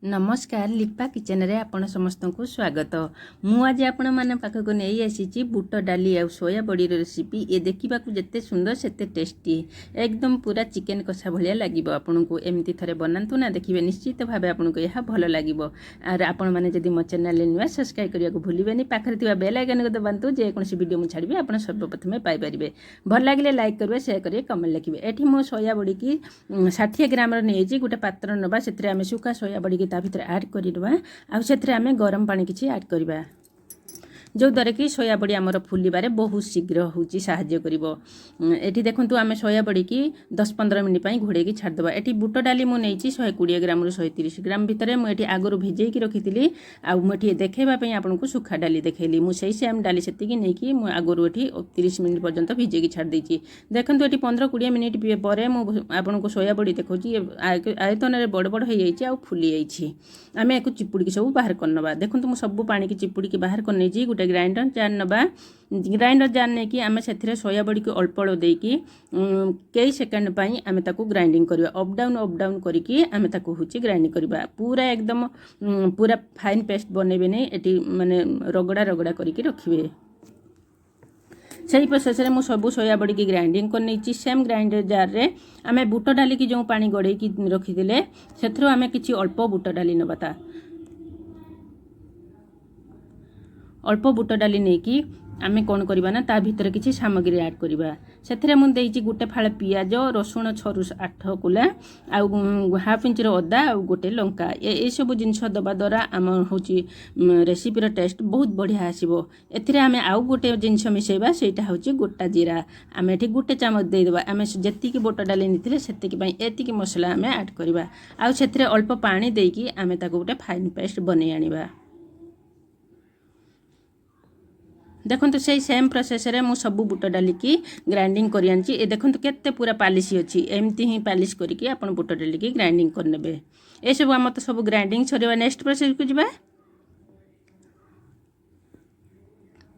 नमस्कार लिपा किचन रे आपण समस्त को स्वागत। मु आज आपण माने पाखक नहीं आसी बुट डाली आ सोया बड़ी रेसिपी। ये देखा जिते सुंदर सेते टेस्टी एकदम पूरा चिकेन कषा भाया लगे। आपन को एमती थे बनातु ना देखिए निश्चित भाव आपन को यह भल लगे। और आपण मैंने जब मो चैनल नुआ सब्सक्राइब करने को भूलें पाखे बेल आइकन को दबातु जेकोसी वीडियो मुझे छाड़ी आप सर्वप्रथम पाइपर। भल लगे लाइक करेंगे शेयर करेंगे कमेंट लिखे। ये मो सोया बड़ी की 60 ग्राम नहीं गोटे पात्र नवा से आम सुखा सोया बड़ी भर ऐड करवा आम गरम पानी किसी ऐड करवा जो द्वारा कि सोया बड़ी आमर फुलबारे बहुत शीघ्र होची साहाय्य करिवो। एठी देखंतु आमे सोया बड़ी की 10-15 मिनिट पई घोड़े की छाड़ दबा। एठी बुट डाली मु नेची 120 ग्राम रु 130 ग्राम भितरे मु एठी आगरु भिजेई की रखितिली। आ मु एठी देखेबा पई आपन को सुखा डाली देखेली। मु सेही सेम डाली सेति की नेकी मु आगरु एठी 30 मिनिट पर्यंत भिजे की छाड़ देची। देखंतु एठी 15-20 मिनिट परे मु आपन को सोया बड़ी देखौची आयतन रे बड़ बड़ होई जाईची आ फुली जाईची। आमे एको चिपुड़ी की सब बाहर करनबा। देखंतु मु सब पानी की चिपुड़ी की बाहर करने जी गोटे ग्राइंडर जार नवा। ग्राइंडर जार नहीं कि आम से सोया बड़ी को अल्प अल्प देकी कई सेकेंड पाई आम ताकू ग्राइंडिंग करवा। अप डाउन करके आम ताकू होची ग्राइंडिंग करवा। पूरा एकदम पूरा फाइन पेस्ट बनइबे नहीं। एटी माने रगड़ा रगड़ा करके रखिए। सही प्रोसेस रे मु सब सोया बड़ी की ग्राइंडिंग कर नहीं। सेम ग्राइंडर जार रे आम बुट डाली की जो पानी गड़े की रखीदे से आम कि अल्प बुट डाली नवा। अल्प बुट डाली नहीं कि आमे कौन करवा ना ता भीतर किसी सामग्री ऐड करवा। से मुझे गोटे फाड़ पियाज रसुण 6-8 कुला हाफ इंच अदा आ गोटे लंका ये सब जिनस दबा द्वारा आम हूँ रेसिपीर टेस्ट बहुत बढ़िया आसो। एथिरे आमे आउ गोटे जिनस मिसेबा सेटा हूँ गोटा जीरा। आम ये गोटे चामच देदेबा। आम जी बुट डाली नहीं से मसला आम ऐड करवा। आउ से अल्प पानी देकी आम गोटे फाइन पेस्ट बन आनिबा। देखंतु से सेम प्रोसेस रे मु सब बुट डाली की ग्राइंडिंग करि आनची। ए देखंतु केते पूरा पॉलिश अछि। एमती ही पॉलिश करके आपण बुट डाली की ग्राइंडिंग कर नेबे। ए सब हम तो सब ग्राइंडिंग छरेबा। नेक्स्ट प्रोसेस को जिबा।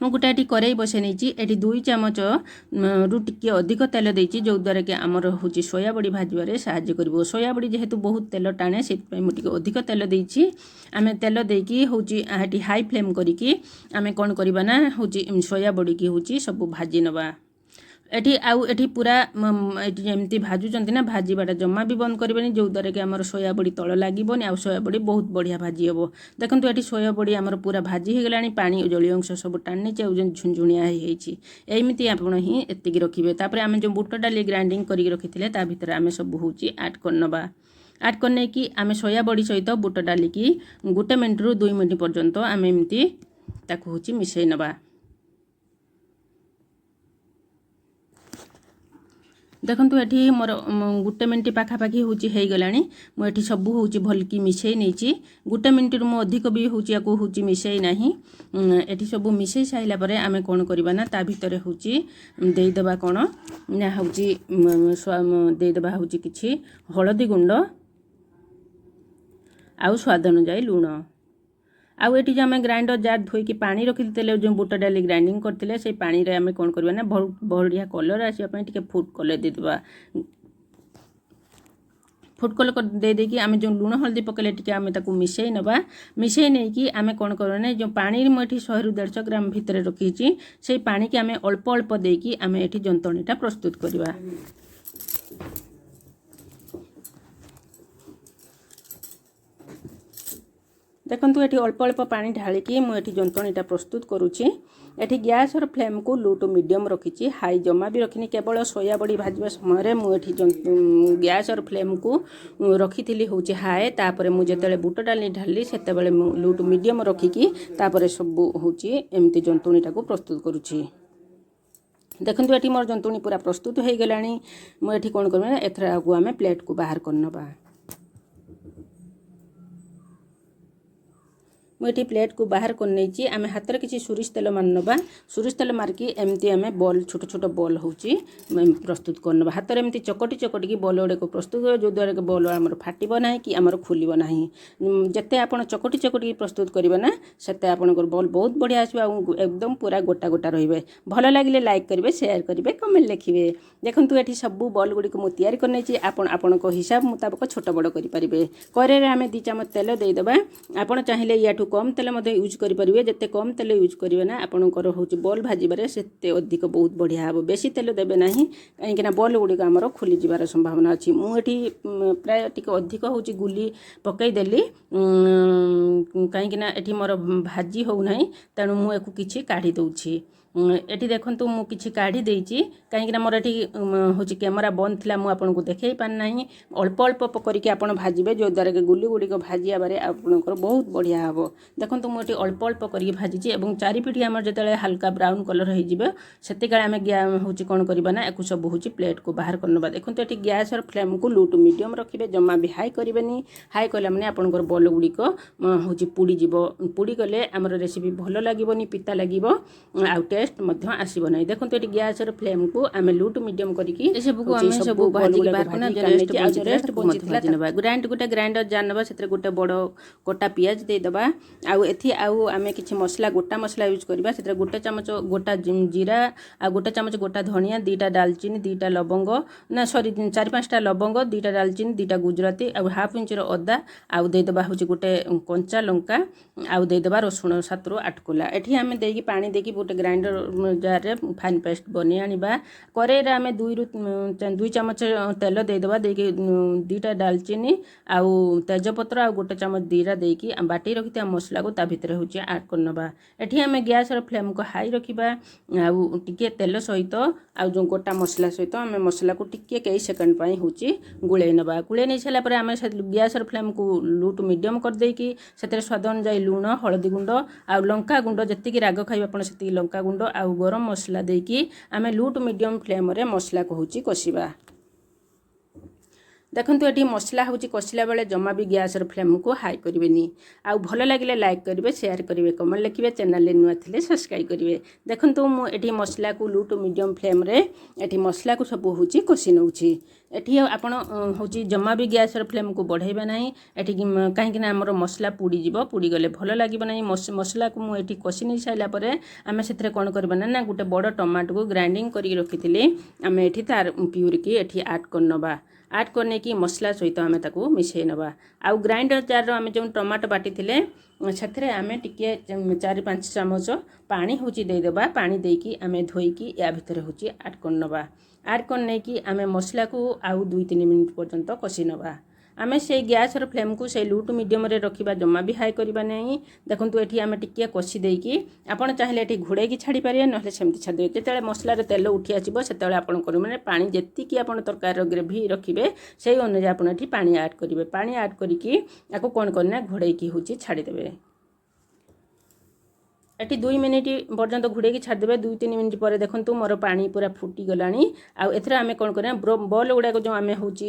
मु गोटे कड़ाई बसई नहीं। ये 2 चामच रु टिके अधिक तेल देती जो द्वारा कि आमर हूँ सोया बड़ी भाजवे साहाय्य कर। सोया बड़ी जेहेतु बहुत तेल टाणे से मुझे अधिक तेल देती। आम तेल देकी हूँ हाई फ्लेम करी आम कौन करवा ना हूँ सोया बड़ी की हूँ सब भाजी नवा। एठी आउ एठी पूरा एमती भाजुचंती ना भाजीबाटा जमा भी बंद करबेनी जो द्वारा कि आमर सोया बड़ी तळ लागबोनी आ सोया बड़ी बहुत बढ़िया भाजी हबो। देखंतु एठी सोया बड़ी आमर पूरा भाजी हे गलानी। पानी जलीय अंश सब टाणी चे झुंझुणिया हेछि। एमिति आपण ही एतिकी रखिबे। तापर आमे जो बुट डाली ग्राइंडिंग करी रखिथिले ता भितर आमे सब होची ऐड करनबा। ऐड करने की आमे सोया बड़ी सहित बुट डाली की 1 मिनिट रु 2 मिनिट पर्यंत आमे एमिति ताकू होची मिसई नबा। देखंतु एठी मोर 1 मिनिट पाखापाखि हूँ हो गलानी। मुझे सब हूँ भलकी मिसई नहीं। 1 मिनिट रु मु अधिक भी हूँ या हूँ मिसई ना। एठी सब मिसई साइला परे आमे कौन करवा ना ता भितर हूँ देदेबा कौन ना हूँ देदेबा हूँ किछि हलदी गुंड आउ स्वाद अनुसार लुण। आउ एटी जो आम ग्राइंडर जार धोईकी पानी रखी जो बुट डाली ग्राइंडिंग करते से पानी रे आम कौन करवा ना बढ़िया कलर आसवाई टे फूड कलर देदेबा। फूड कलर दे देकी आम जो लुण हल्दी पकड़े टी आम मिसई नवा। मिसई नहीं कि आम कौन करना जो पानी मुझे 100-150 ग्राम भितर रखी से पानी की आम अल्प अल्प देकी आम एटी जंतणीटा प्रस्तुत करवा। देखंतु एठी अल्प अल्प पानी ढालिकी मुझे जंतणीटा प्रस्तुत करुच्ची। एठी गैस और फ्लेम को लो टू मीडियम रखी। हाई जमा भी रखनी। केवल सोया बड़ी भाजवा समय मुझे गैस और फ्लेम को रखी थी हूँ हाई। तापर मुझे बुट डाली ढाली से लो टू मीडियम रखिकी सब हूँ एमती जंतुणीटा को प्रस्तुत करुच्ची। देखंतु एठी मोर जंतुणी पूरा प्रस्तुत हो गलानी। मुझे कौन करबा एथर आगु आमे प्लेट को बाहर करनबा। मुझे प्लेट को बाहर कर नहीं आम हाथ में किसी सोरिष तेल मारना सोरिष तेल मारिकी एमती आम बॉल छोट छोट बॉल हो प्रस्तुत करना हाथ में एमती चकटी चकटिकी बॉल गुड़ाक प्रस्तुत कर जो द्वारा बॉल आमर फाटब ना कि आमर खोल ना जिते आप चकटी चकटिकी प्रस्तुत करेंगे ना से आपंकर बॉल बहुत बढ़िया आसो एकदम पूरा गोटा गोटा रे भल लगे लाइक करेंगे शेयर करेंगे कमेंट लिखे देखो ये सब बॉल गुड़ी को मुझे तैयारी आपण हिसाब मुताबक छोट बड़ करेंगे कड़े आम 2 चामच तेल देदेबा आपड़ चाहिए या कम तेल यूज करेंगे जिते कम तेल यूज करेंगे ना आपंकर हूँ बॉल भाजबारे से अधिक बहुत बढ़िया हे बेसी तेल देवे ना कहीं बॉल गुड़िक आमर खोली जबार संभावना अच्छी मुझे प्राय टी अधिक हूँ गुली पकईदेली कहीं मोर भाजी होना तेणु मुझे किसी काढ़ी दूची एटी देखंतु मु किछि काढ़ी देइछि कहीं मोर एटी हूँ कैमेरा बंद थिला मु आपन को देखै पाना अल्प अल्प करके आपन भाजिबे जो द्वारा कि गुली गुड़ी को भाजिया बारे आपनकर बहुत बढ़िया हे देखंतु मु एटी अल्प अल्प करके भाजिछि एवं चारिपिठी आमर जतले हल्का ब्राउन कलर हो जिवे सेते काले आमे हूँ कौन करबा ना एको सब हूँ प्लेट को बाहर करनबा देखंतु एटी गैस और फ्लेम को लो टू मीडियम रखिबे जम्मा भी हाई करिवेनी हाई कला माने आपनकर बॉल गुड़ी को हूँ पुड़ी जिवो पुड़ी गले आमर रेसिपी भलो लागिबोनी पिता लागिबो आ टेस्ट मध्य आसीबो नै देखंतु एटी गैस और फ्लेम को आमे लो टू मीडियम करिकी ए सब को आमे सब भाजी के बाहर करना रेस्ट बंचितला जनबा ग्राइंडर जानबा सेतरे गोटे बड़ कोटा पियाज दे दबा आ एथि आ आमे किछि मसला गोटा मसला यूज करबा सेतरे गोटे चमच गोटा जीरा आ गोटे चमच गोटा धनिया 2टा दालचीनी 2टा लवंग ना सॉरी 4-5टा लवंग 2टा दालचीनी 2टा गुजराती आ हाफ इंच रो अदा आ दे दबा होछि गोटे कंचा लंका आ दे दबा रसुण 7 ରୁ 8 कोला एठी आमे देकी पानी देकी गोटे ग्राइंडर जार रे फाइन पेस्ट बनी आनिबा कड़े आम 2 चामच तेल देदेबा देकी 2टा दालचीनी आउ तेजपत्र आ गोटे चामच जीरा देकी बाटी रखी मसला को ता भितर हूँ आड करनबा एठी आम गैस और फ्लेम को हाई रखिबा आउ टिके तेल सहित आउ जो गोटा मसला सहित आम मसला को टिके कई सेकंड पाई हूँ गुड़े नबा गुड़े नहीं सारा पर आम गैस और फ्लेम को लो टू मीडियम कर देकी सेतरे स्वाद अनुसार लुण हलदी गुंड आ लंका गुंड जतिकी राग खाइबा आपण सेतिकी लंका गुंड आ गरम मसला देकी आमे लो टू मीडियम फ्लेम रे मसला को होची कसिबा देखंतु एटी मसला होची कसिला बेले जमा भी गैस और फ्लेम को हाई करिवेनी आ भलो लागिले लाइक करिवे शेयर करिवे कमेंट लिखिवे चैनल ले नुआ थिले सब्सक्राइब करिवे देखंतु मु एटी मसला को लो टू मीडियम फ्लेम रे एटी मसला को सब होची कसी नउची एटी आपण होची जमा भी गैस और फ्लेम को बढ़ाइबा नाही एटी काहे ना हमर मसला पुडी जिवो पुडी गले भलो लागिबो नाही मसला को मु एटी कसी नै साइला परे आमे सेथरे कोन करबा ना गुटे बड़ टमाटो को ग्राइंडिंग करी रखिथिले आमे एटी तार प्यूर की एटी ऐड करनबा ऐड करने की मसला सहित आम ताकू मिसई नवा आउ ग्राइंडर जार आम जो टमाटो बाटी थिले से आम टिके 4-5 चामच पानी हूँ देदेबा पानी देकी आम धोईकी या भितर हूँ ऐड करनबा ऐड करने की आम मसला को आउ 2-3 मिनिट पर्यंत कषि नबा आम से गैस और फ्लेम को से लो टू मीडियम रे रखिबा जमा भी हाई करबा नहीं देखंतु एठी आम टिके कषि देकी आपण चाहिले एठी घोड़े की छाड़ी पारे नहले सेमति छाड़ देबे जेतेले मसला रे तेल उठी आसीबो सेतेले आपण करू माने पानी जेत्ती की आपण तरकारी ग्रेवी रखिबे सेही अनुसार आपण एठी पानी ऐड करिवे पानी ऐड करिकी आको कोन करना घोड़े की होची छाड़ी देबे एटी 2 मिनिट पर्यंत घोड़े की छाड़ देबे 2-3 मिनिट पर देखंतु मोर पानी पूरा फुटी गलानी आ एथरा आमे कोन करना बॉल गुडा को जो आमे होची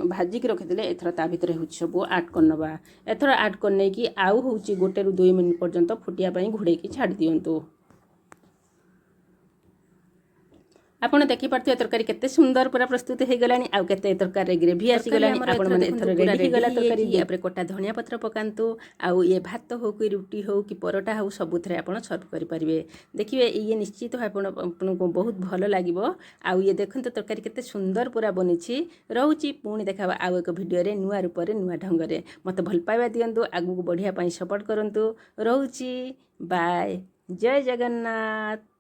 भाजी की रखिदेले एथरा ता भितर होची सब ऐड करनबा एथरा ऐड करने की आउ होची 1 ରୁ 2 मिनिट पर्यंत फुटिया पई घोड़े की छाड़ दियंतु आपण देखि पारथिबे तरकारी केते सुंदर पूरा प्रस्तुत हे गलानी आ केते तरकारी ग्रेवी आसी गलानी आपण माने एथर रेडी गला तरकारी या पर कोटा धनिया पत्र पकांतु आ ये भात हो कि रोटी हो कि परोटा हो सबुथरे आपण सर्व करि परिबे देखिबे ये निश्चित आपण को बहुत भलो लागिबो आ ये देखंतु तरकारी केते सुंदर पूरा बनिछि रहउची पुणी देखाबा आ एक वीडियो रे नुआ रूप रे नुआ ढंग रे मते भल पाइबा दियंतु आगु बढ़िया पई सपोर्ट करंतु रहउची बाय जय जगन्नाथ।